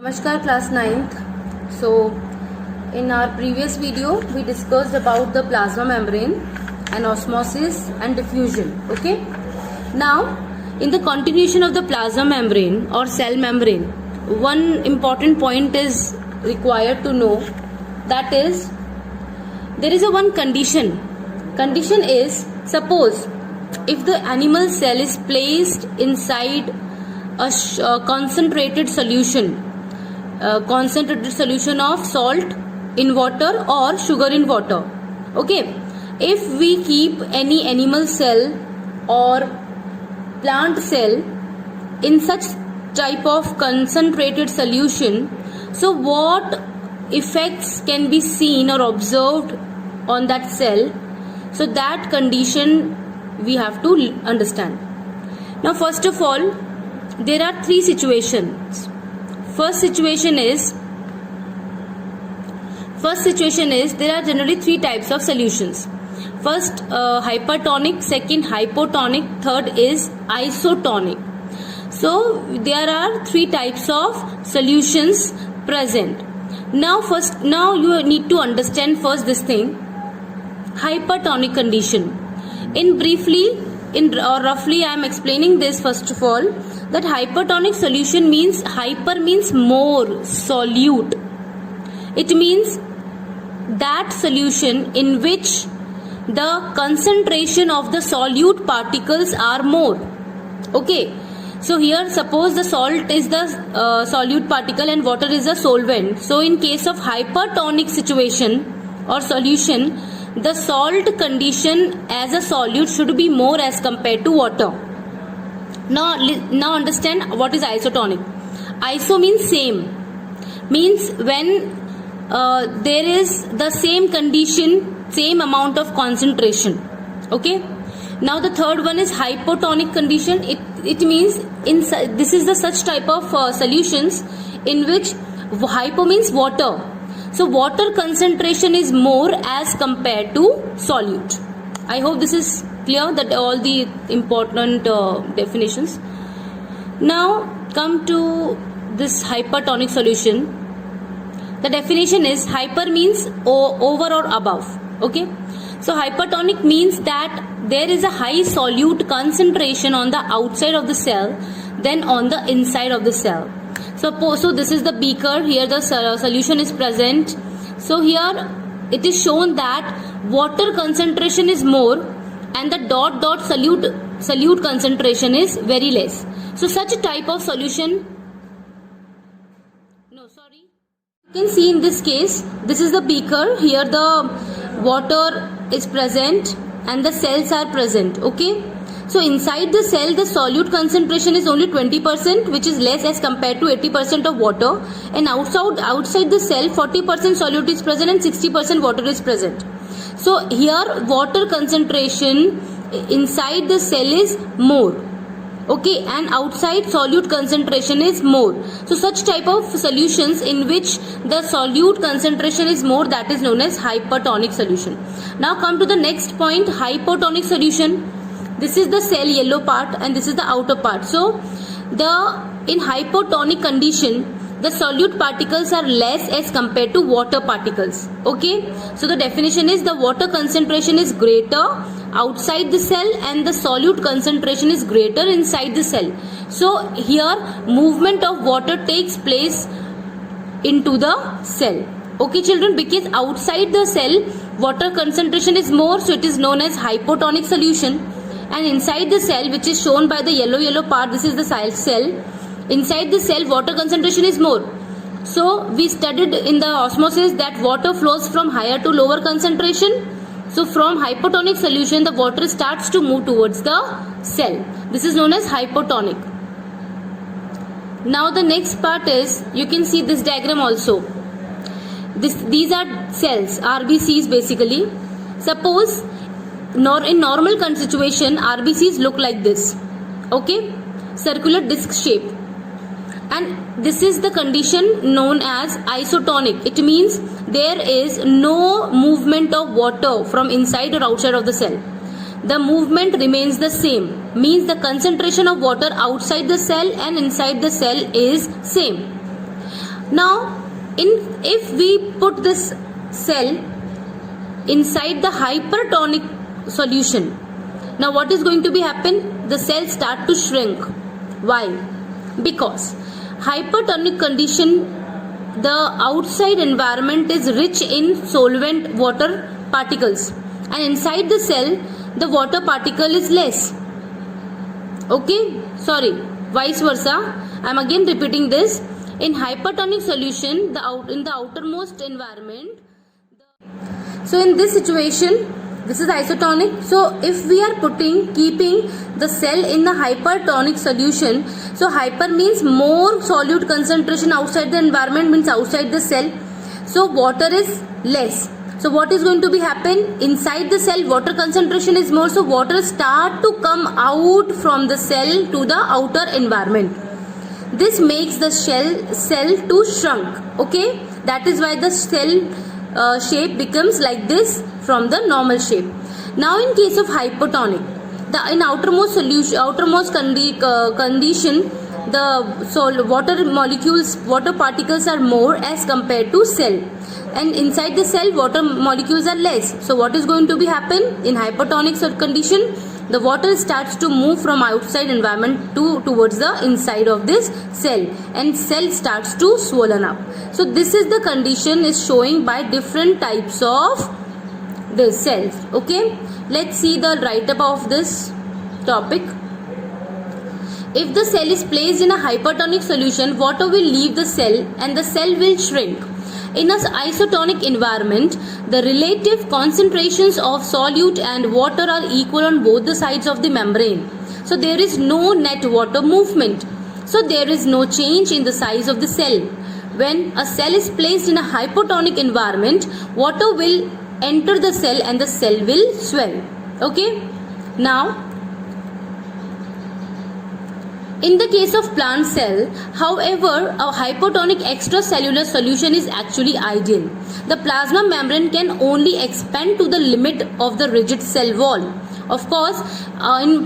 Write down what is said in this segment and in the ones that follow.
Namaskar class 9th. So in our previous video we discussed about the plasma membrane and osmosis and diffusion. Okay. Now in the continuation of the plasma membrane or cell membrane, one important point is required to know, that is there is a one condition. Condition is, suppose if the animal cell is placed inside a concentrated solution of salt in water or sugar in water. Okay, if we keep any animal cell or plant cell in such type of concentrated solution, so what effects can be seen or observed on that cell? So that condition we have to understand. Now first of all, there are three situations. First situation is there are generally three types of solutions. First hypertonic, second hypotonic, third is isotonic. So there are three types of solutions present. Now you need to understand first this thing, hypertonic condition. Roughly I am explaining this first of all, that hypertonic solution means, hyper means more, solute. It means that solution in which the concentration of the solute particles are more. Okay, so here suppose the salt is the solute particle and water is a solvent. So in case of hypertonic situation or solution, the salt condition as a solute should be more as compared to water. Now understand what is isotonic. Iso means same, means when there is the same condition, same amount of concentration. Okay. Now the third one is hypotonic condition. It means this is the such type of solutions in which hypo means water. So water concentration is more as compared to solute. I hope this is clear, that all the important definitions. Now come to this hypertonic solution. The definition is, hyper means over or above. Okay, so hypertonic means that there is a high solute concentration on the outside of the cell than on the inside of the cell. So this is the beaker. Here the solution is present. So here it is shown that water concentration is more and the dot solute concentration is very less. So such a type of solution, you can see in this case, this is the beaker. Here the water is present and the cells are present. Okay, so inside the cell the solute concentration is only 20%, which is less as compared to 80% of water, and outside the cell 40% solute is present and 60% water is present. So here water concentration inside the cell is more. Okay, and outside solute concentration is more. So such type of solutions in which the solute concentration is more, that is known as hypertonic solution. Now come to the next point, hypotonic solution. This is the cell yellow part and this is the outer part. So in hypotonic condition, the solute particles are less as compared to water particles. Okay, so the definition is, the water concentration is greater outside the cell and the solute concentration is greater inside the cell. So here movement of water takes place into the cell. Okay children, because outside the cell water concentration is more, so it is known as hypotonic solution, and inside the cell, which is shown by the yellow part, this is the cell. Inside the cell water concentration is more. So we studied in the osmosis that water flows from higher to lower concentration. So from hypotonic solution the water starts to move towards the cell. This is known as hypotonic. Now the next part is, you can see this diagram also. These are cells, RBCs basically. Suppose in normal situation RBCs look like this. Okay, circular disc shape. And this is the condition known as isotonic. It means there is no movement of water from inside or outside of the cell. The movement remains the same, means the concentration of water outside the cell and inside the cell is same. Now if we put this cell inside the hypertonic solution, now what is going to be happen? The cells start to shrink. Why? Because hypertonic condition, the outside environment is rich in solvent water particles, and inside the cell the water particle is less. Okay, sorry, vice versa. I am again repeating this. In hypertonic solution, in the outermost environment, so in this situation, this is isotonic. So if we are keeping the cell in the hypertonic solution, so hyper means more solute concentration outside the environment, means outside the cell. So water is less. So what is going to be happen? Inside the cell water concentration is more, so water start to come out from the cell to the outer environment. This makes the cell to shrunk. Okay, that is why the cell shape becomes like this from the normal shape. Now in case of hypotonic, in outermost condition, the water particles are more as compared to cell, and inside the cell water molecules are less. So what is going to be happen? In hypotonic condition, the water starts to move from outside environment towards the inside of this cell, and cell starts to swollen up. So this is the condition is showing by different types of the cells. Okay, let's see the write up of this topic. If the cell is placed in a hypertonic solution, water will leave the cell and the cell will shrink. In an isotonic environment, the relative concentrations of solute and water are equal on both the sides of the membrane. So there is no net water movement. So there is no change in the size of the cell. When a cell is placed in a hypotonic environment, water will enter the cell and the cell will swell. Okay. Now, in the case of plant cell, however, a hypotonic extracellular solution is actually ideal. The plasma membrane can only expand to the limit of the rigid cell wall. Of course,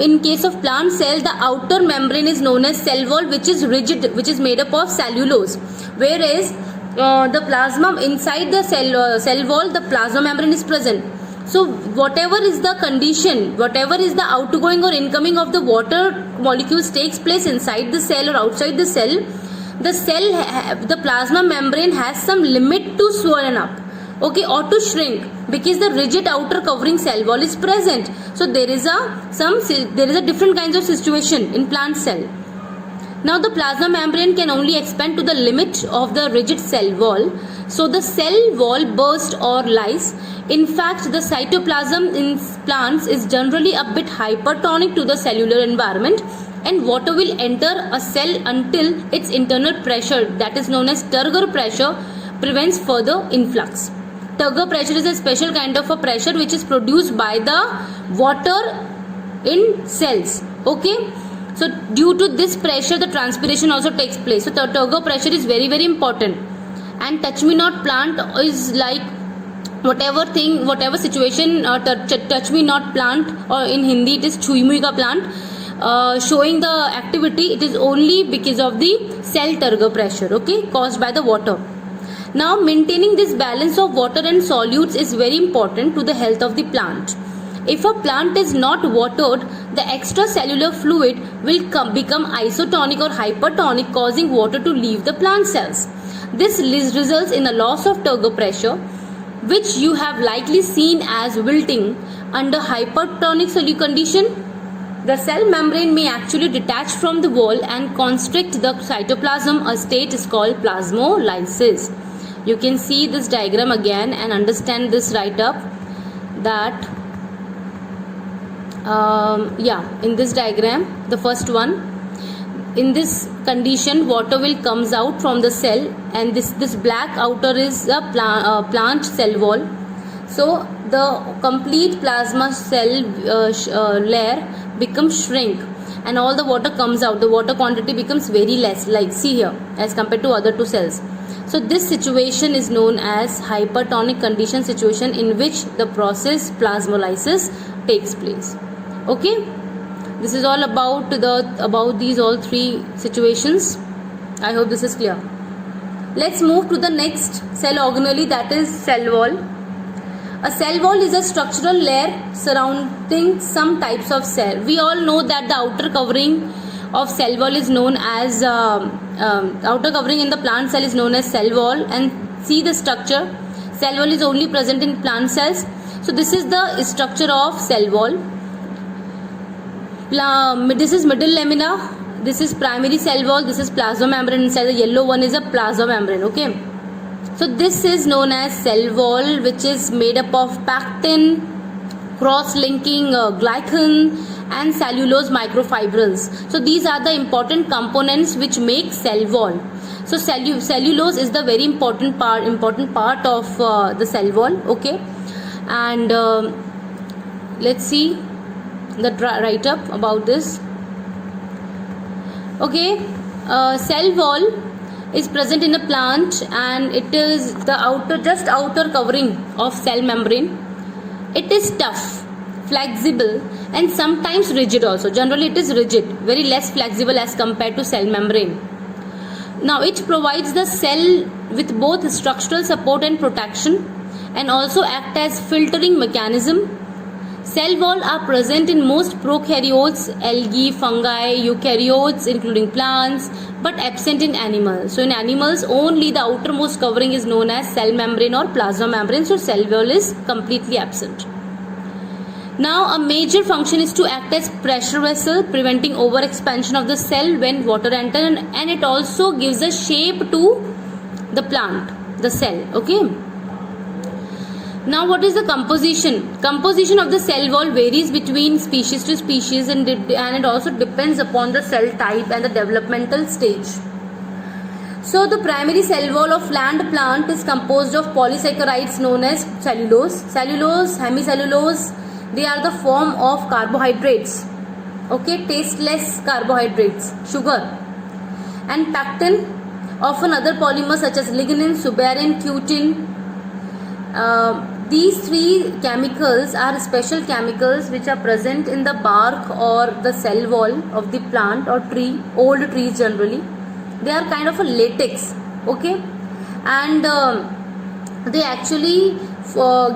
in case of plant cell, the outer membrane is known as cell wall, which is rigid, which is made up of cellulose. Whereas the plasma inside the cell wall, the plasma membrane is present. So whatever is the condition, whatever is the outgoing or incoming of the water molecules takes place inside the cell or outside the cell, the plasma membrane has some limit to swollen up, okay, or to shrink, because the rigid outer covering cell wall is present. So there is a different kinds of situation in plant cell. Now the plasma membrane can only expand to the limit of the rigid cell wall. So the cell wall bursts or lies. In fact, the cytoplasm in plants is generally a bit hypertonic to the cellular environment, and water will enter a cell until its internal pressure, that is known as turgor pressure, prevents further influx. Turgor pressure is a special kind of a pressure which is produced by the water in cells. Okay. So due to this pressure, the transpiration also takes place. So the turgor pressure is very, very important. And touch me not plant is like whatever situation, touch me not plant, or in Hindi it is chui mui ka plant, showing the activity, it is only because of the cell turgor pressure, okay, caused by the water. Now maintaining this balance of water and solutes is very important to the health of the plant. If a plant is not watered, the extracellular fluid will become isotonic or hypertonic, causing water to leave the plant cells. This results in a loss of turgor pressure, which you have likely seen as wilting. Under hypertonic condition, the cell membrane may actually detach from the wall and constrict the cytoplasm. A state is called plasmolysis. You can see this diagram again and understand this write up, that in this diagram, the first one, in this condition water will comes out from the cell, and this black outer is a plant cell wall. So the complete plasma cell layer becomes shrink, and all the water comes out. The water quantity becomes very less, like see here, as compared to other two cells. So this situation is known as hypertonic condition situation, in which the process plasmolysis takes place. Okay, this is all about these all three situations. I hope this is clear. Let's move to the next cell organelle, that is cell wall. A cell wall is a structural layer surrounding some types of cell. We all know that the outer covering of cell wall is known as outer covering in the plant cell is known as cell wall. And see the structure. Cell wall is only present in plant cells. So this is the structure of cell wall. This is middle lamina. This is primary cell wall. This is plasma membrane. Inside the yellow one is a plasma membrane. Okay. So this is known as cell wall, which is made up of pectin, cross-linking glycan, and cellulose microfibrils. So these are the important components which make cell wall. So cellulose is the very important part of the cell wall. Okay, and let's see the write-up about this. Okay, cell wall is present in a plant, and it is the outer covering of cell membrane. It is tough, flexible, and sometimes rigid also. Generally it is rigid, very less flexible as compared to cell membrane. Now it provides the cell with both structural support and protection, and also act as filtering mechanism. Cell wall are present in most prokaryotes, algae, fungi, eukaryotes including plants, but absent in animals. So in animals only the outermost covering is known as cell membrane or plasma membrane. So cell wall is completely absent. Now a major function is to act as pressure vessel, preventing overexpansion of the cell when water enters, and it also gives a shape to the plant, the cell. Okay. Now what is the composition? Composition of the cell wall varies between species to species, and it also depends upon the cell type and the developmental stage. So the primary cell wall of land plant is composed of polysaccharides known as cellulose, hemicellulose. They are the form of carbohydrates. Okay, tasteless carbohydrates, sugar, and pectin, often other polymers such as lignin, suberin, cutin. These three chemicals are special chemicals which are present in the bark or the cell wall of the plant or tree, old trees generally. They are kind of a latex, okay, and they actually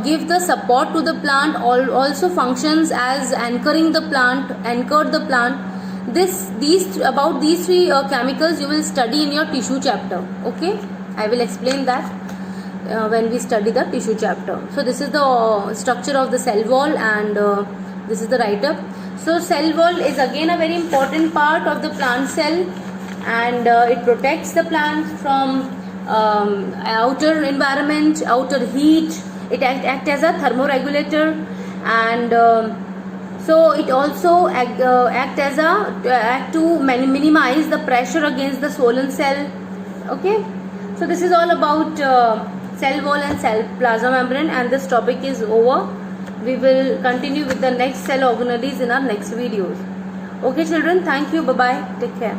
give the support to the plant, also functions as anchored the plant. About these three chemicals you will study in your tissue chapter. Okay, I will explain that when we study the tissue chapter. So this is the structure of the cell wall, and this is the write-up. So cell wall is again a very important part of the plant cell, and it protects the plant from outer environment, outer heat. It acts as a thermoregulator, and so it also act to minimize the pressure against the swollen cell. Okay, so this is all about cell wall and cell plasma membrane, and this topic is over. We will continue with the next cell organelles in our next videos. Okay children, thank you, bye bye, take care.